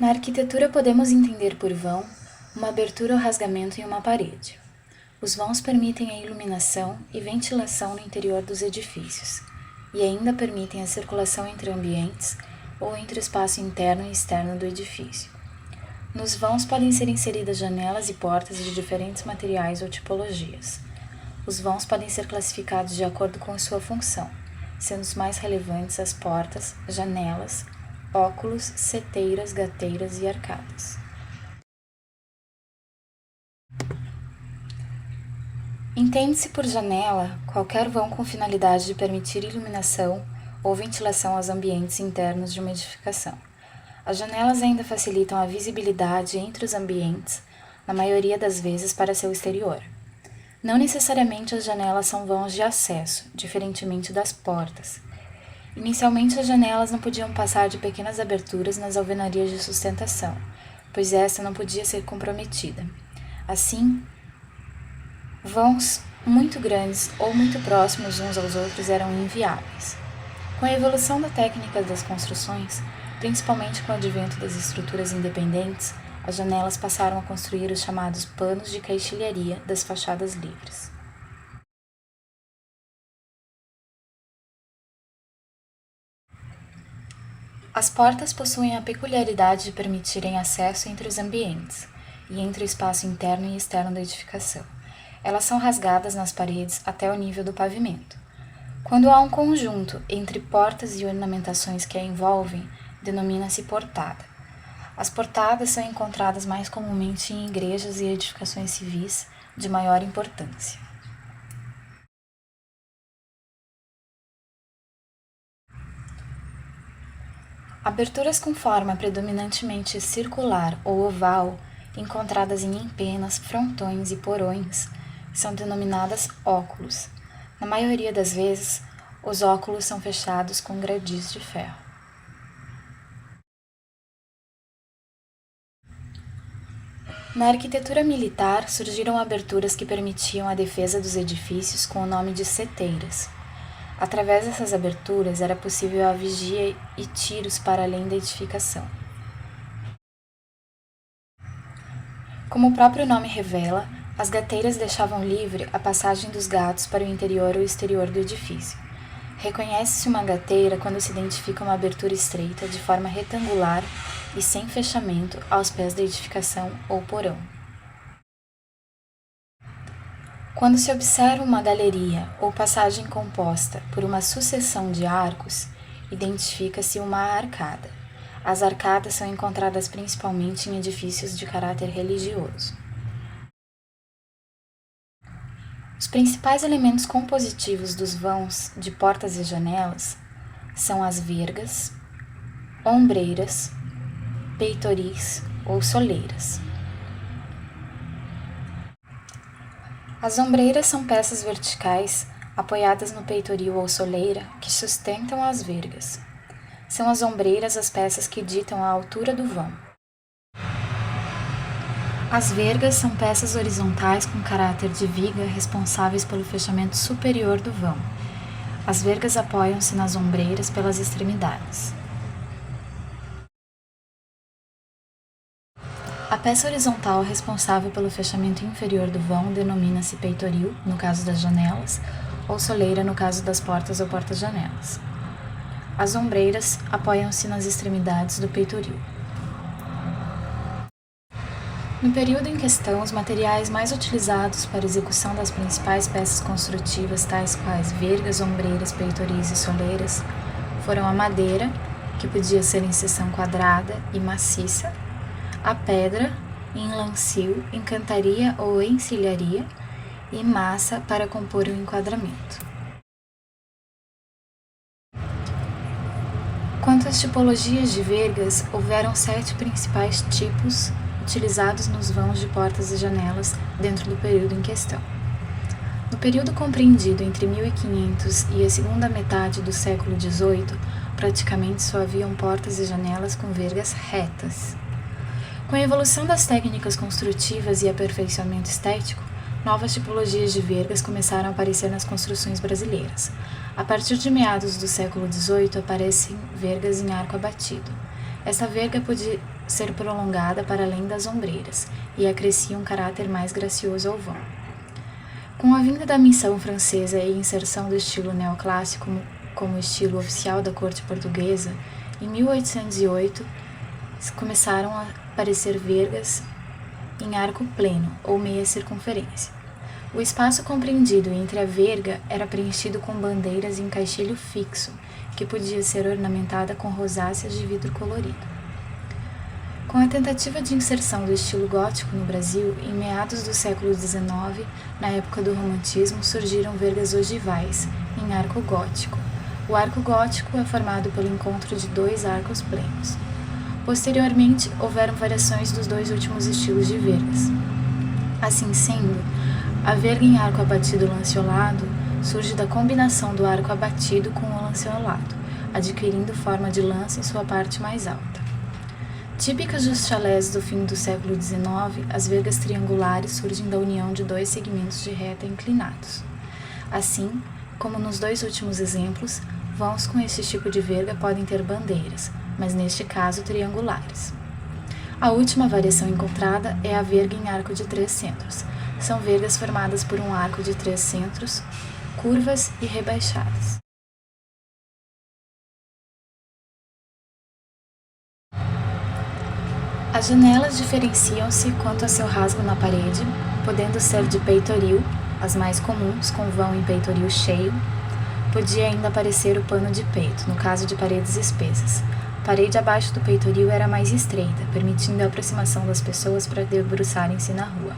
Na arquitetura podemos entender por vão uma abertura ou rasgamento em uma parede. Os vãos permitem a iluminação e ventilação no interior dos edifícios, e ainda permitem a circulação entre ambientes ou entre o espaço interno e externo do edifício. Nos vãos podem ser inseridas janelas e portas de diferentes materiais ou tipologias. Os vãos podem ser classificados de acordo com sua função, sendo os mais relevantes as portas, janelas, óculos, seteiras, gateiras e arcadas. Entende-se por janela qualquer vão com finalidade de permitir iluminação ou ventilação aos ambientes internos de uma edificação. As janelas ainda facilitam a visibilidade entre os ambientes, na maioria das vezes para seu exterior. Não necessariamente as janelas são vãos de acesso, diferentemente das portas. Inicialmente as janelas não podiam passar de pequenas aberturas nas alvenarias de sustentação, pois esta não podia ser comprometida. Assim, vãos muito grandes ou muito próximos uns aos outros eram inviáveis. Com a evolução da técnica das construções, principalmente com o advento das estruturas independentes, as janelas passaram a construir os chamados panos de caixilharia das fachadas livres. As portas possuem a peculiaridade de permitirem acesso entre os ambientes e entre o espaço interno e externo da edificação. Elas são rasgadas nas paredes até o nível do pavimento. Quando há um conjunto entre portas e ornamentações que a envolvem, denomina-se portada. As portadas são encontradas mais comumente em igrejas e edificações civis de maior importância. Aberturas com forma predominantemente circular ou oval, encontradas em empenas, frontões e porões, são denominadas óculos. Na maioria das vezes, os óculos são fechados com gradis de ferro. Na arquitetura militar, surgiram aberturas que permitiam a defesa dos edifícios com o nome de seteiras. Através dessas aberturas, era possível a vigia e tiros para além da edificação. Como o próprio nome revela, as gateiras deixavam livre a passagem dos gatos para o interior ou exterior do edifício. Reconhece-se uma gateira quando se identifica uma abertura estreita, de forma retangular e sem fechamento, aos pés da edificação ou porão. Quando se observa uma galeria ou passagem composta por uma sucessão de arcos, identifica-se uma arcada. As arcadas são encontradas principalmente em edifícios de caráter religioso. Os principais elementos compositivos dos vãos de portas e janelas são as vergas, ombreiras, peitoris ou soleiras. As ombreiras são peças verticais apoiadas no peitoril ou soleira que sustentam as vergas. São as ombreiras as peças que ditam a altura do vão. As vergas são peças horizontais com caráter de viga responsáveis pelo fechamento superior do vão. As vergas apoiam-se nas ombreiras pelas extremidades. A peça horizontal responsável pelo fechamento inferior do vão denomina-se peitoril, no caso das janelas, ou soleira, no caso das portas ou portas-janelas. As ombreiras apoiam-se nas extremidades do peitoril. No período em questão, os materiais mais utilizados para a execução das principais peças construtivas, tais quais vergas, ombreiras, peitoris e soleiras, foram a madeira, que podia ser em seção quadrada e maciça, a pedra, em lancio, em cantaria ou encilharia, e massa para compor o enquadramento. Quanto às tipologias de vergas, houveram 7 principais tipos utilizados nos vãos de portas e janelas dentro do período em questão. No período compreendido entre 1500 e a segunda metade do século XVIII, praticamente só haviam portas e janelas com vergas retas. Com a evolução das técnicas construtivas e aperfeiçoamento estético, novas tipologias de vergas começaram a aparecer nas construções brasileiras. A partir de meados do século XVIII, aparecem vergas em arco abatido. Essa verga ser prolongada para além das ombreiras e acrescia um caráter mais gracioso ao vão. Com a vinda da missão francesa e inserção do estilo neoclássico como estilo oficial da corte portuguesa, em 1808 começaram a aparecer vergas em arco pleno ou meia circunferência. O espaço compreendido entre a verga era preenchido com bandeiras em caixilho fixo, que podia ser ornamentada com rosáceas de vidro colorido. Com a tentativa de inserção do estilo gótico no Brasil, em meados do século XIX, na época do Romantismo, surgiram vergas ogivais, em arco gótico. O arco gótico é formado pelo encontro de dois arcos plenos. Posteriormente, houveram variações dos dois últimos estilos de vergas. Assim sendo, a verga em arco abatido lanceolado surge da combinação do arco abatido com o lanceolado, adquirindo forma de lança em sua parte mais alta. Típicas dos chalés do fim do século XIX, as vergas triangulares surgem da união de dois segmentos de reta inclinados. Assim, como nos dois últimos exemplos, vãos com esse tipo de verga podem ter bandeiras, mas neste caso triangulares. A última variação encontrada é a verga em arco de 3 centros. São vergas formadas por um arco de 3 centros, curvas e rebaixadas. As janelas diferenciam-se quanto a seu rasgo na parede, podendo ser de peitoril, as mais comuns, com vão em peitoril cheio. Podia ainda aparecer o pano de peito, no caso de paredes espessas. A parede abaixo do peitoril era mais estreita, permitindo a aproximação das pessoas para debruçarem-se na rua.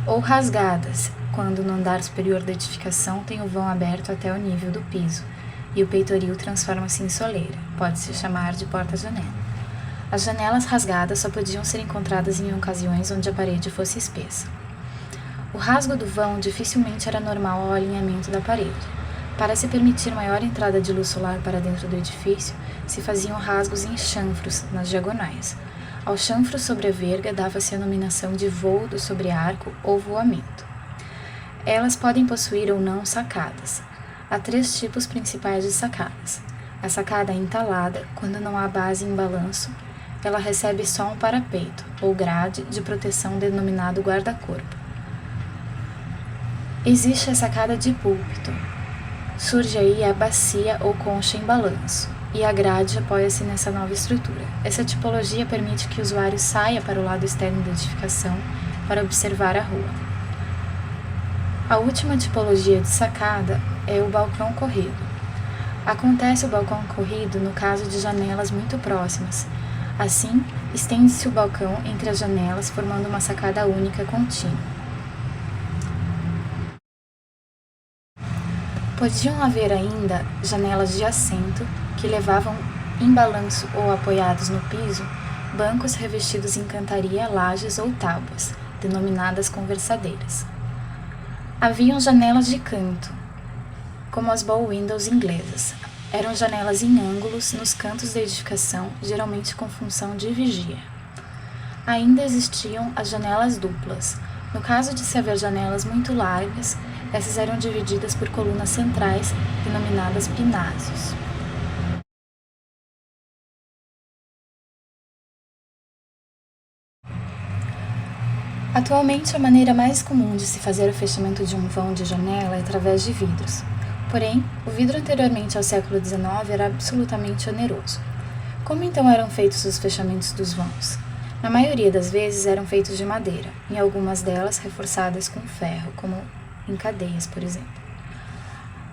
Ou rasgadas, quando no andar superior da edificação tem o vão aberto até o nível do piso, e o peitoril transforma-se em soleira, pode-se chamar de porta-janela. As janelas rasgadas só podiam ser encontradas em ocasiões onde a parede fosse espessa. O rasgo do vão dificilmente era normal ao alinhamento da parede. Para se permitir maior entrada de luz solar para dentro do edifício, se faziam rasgos em chanfros, nas diagonais. Ao chanfro sobre a verga dava-se a nominação de voo do sobrearco ou voamento. Elas podem possuir ou não sacadas. Há 3 tipos principais de sacadas. A sacada entalada, quando não há base em balanço, ela recebe só um parapeito, ou grade, de proteção denominado guarda-corpo. Existe a sacada de púlpito. Surge aí a bacia ou concha em balanço, e a grade apoia-se nessa nova estrutura. Essa tipologia permite que o usuário saia para o lado externo da edificação para observar a rua. A última tipologia de sacada é o balcão corrido. Acontece o balcão corrido no caso de janelas muito próximas. Assim, estende-se o balcão entre as janelas, formando uma sacada única contínua. Podiam haver ainda janelas de assento, que levavam em balanço ou apoiados no piso, bancos revestidos em cantaria, lajes ou tábuas, denominadas conversadeiras. Haviam janelas de canto, como as bow windows inglesas. Eram janelas em ângulos nos cantos da edificação, geralmente com função de vigia. Ainda existiam as janelas duplas. No caso de se haver janelas muito largas, essas eram divididas por colunas centrais, denominadas pinásios. Atualmente, a maneira mais comum de se fazer o fechamento de um vão de janela é através de vidros. Porém, o vidro anteriormente ao século XIX era absolutamente oneroso. Como então eram feitos os fechamentos dos vãos? Na maioria das vezes eram feitos de madeira, em algumas delas reforçadas com ferro, como em cadeias, por exemplo.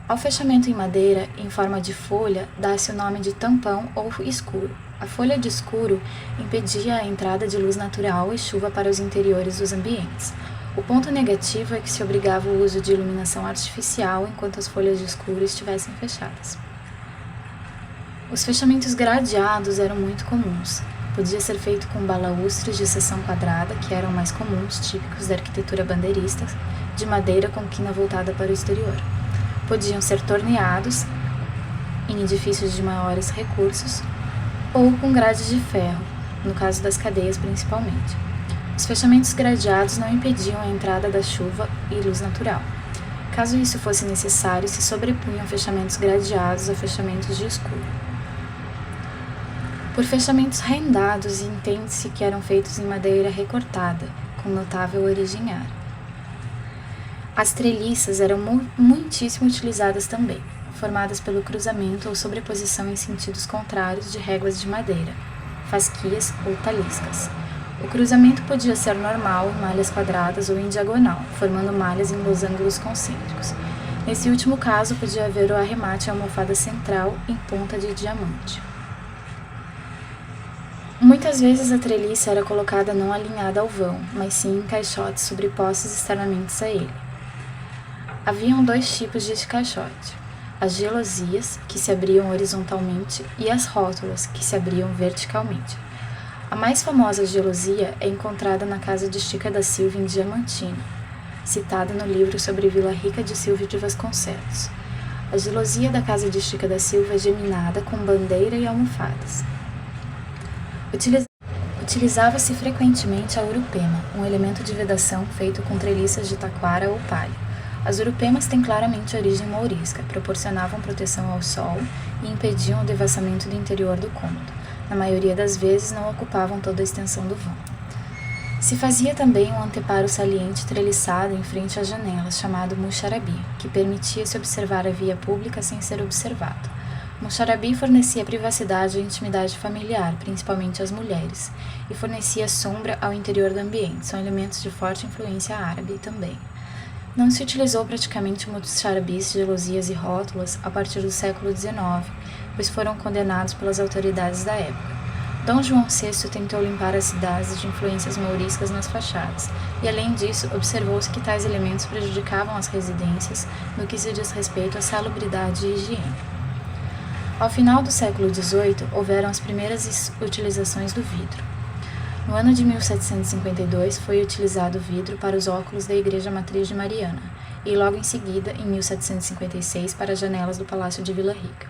Ao fechamento em madeira, em forma de folha, dá-se o nome de tampão ou escuro. A folha de escuro impedia a entrada de luz natural e chuva para os interiores dos ambientes. O ponto negativo é que se obrigava o uso de iluminação artificial enquanto as folhas de escuro estivessem fechadas. Os fechamentos gradeados eram muito comuns. Podia ser feito com balaústres de seção quadrada, que eram mais comuns, típicos da arquitetura bandeirista, de madeira com quina voltada para o exterior. Podiam ser torneados, em edifícios de maiores recursos, ou com grades de ferro, no caso das cadeias principalmente. Os fechamentos gradeados não impediam a entrada da chuva e luz natural. Caso isso fosse necessário, se sobrepunham fechamentos gradeados a fechamentos de escuro. Por fechamentos rendados, entende-se que eram feitos em madeira recortada, com notável origem árabe. As treliças eram muitíssimo utilizadas também, formadas pelo cruzamento ou sobreposição em sentidos contrários de réguas de madeira, fasquias ou taliscas. O cruzamento podia ser normal, em malhas quadradas ou em diagonal, formando malhas em losângulos concêntricos. Nesse último caso, podia haver o arremate à almofada central em ponta de diamante. Muitas vezes a treliça era colocada não alinhada ao vão, mas sim em caixotes sobrepostos externamente a ele. Haviam dois tipos de caixote: as gelosias, que se abriam horizontalmente, e as rótulas, que se abriam verticalmente. A mais famosa gelosia é encontrada na casa de Chica da Silva em Diamantino, citada no livro sobre Vila Rica de Silva de Vasconcelos. A gelosia da casa de Chica da Silva é geminada com bandeira e almofadas. Utilizava-se frequentemente a urupema, um elemento de vedação feito com treliças de taquara ou palha. As urupemas têm claramente origem mourisca, proporcionavam proteção ao sol e impediam o devassamento do interior do cômodo. Na maioria das vezes não ocupavam toda a extensão do vão. Se fazia também um anteparo saliente treliçado em frente às janelas, chamado muxarabi, que permitia-se observar a via pública sem ser observado. O muxarabi fornecia privacidade e intimidade familiar, principalmente às mulheres, e fornecia sombra ao interior do ambiente. São elementos de forte influência árabe também. Não se utilizou praticamente muxarabis, gelosias e rótulas a partir do século XIX, pois foram condenados pelas autoridades da época. Dom João VI tentou limpar as cidades de influências mouriscas nas fachadas, e além disso, observou-se que tais elementos prejudicavam as residências no que se diz respeito à salubridade e higiene. Ao final do século XVIII, houveram as primeiras utilizações do vidro. No ano de 1752, foi utilizado o vidro para os óculos da Igreja Matriz de Mariana, e logo em seguida, em 1756, para as janelas do Palácio de Vila Rica.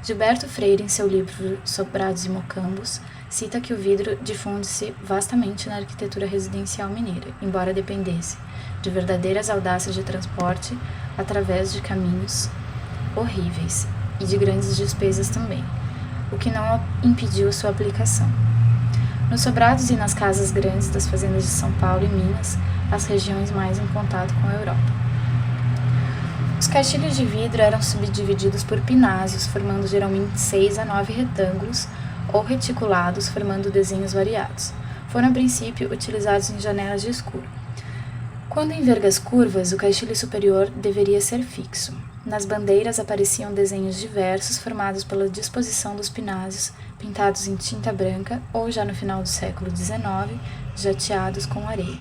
Gilberto Freire, em seu livro Sobrados e Mocambos, cita que o vidro difunde-se vastamente na arquitetura residencial mineira, embora dependesse de verdadeiras audácias de transporte através de caminhos horríveis e de grandes despesas também, o que não impediu sua aplicação. Nos sobrados e nas casas grandes das fazendas de São Paulo e Minas, as regiões mais em contato com a Europa. Os caixilhos de vidro eram subdivididos por pinásios, formando geralmente 6 a 9 retângulos, ou reticulados, formando desenhos variados. Foram, a princípio, utilizados em janelas de escuro. Quando em vergas curvas, o caixilho superior deveria ser fixo. Nas bandeiras apareciam desenhos diversos, formados pela disposição dos pinásios, pintados em tinta branca, ou já no final do século XIX, jateados com areia.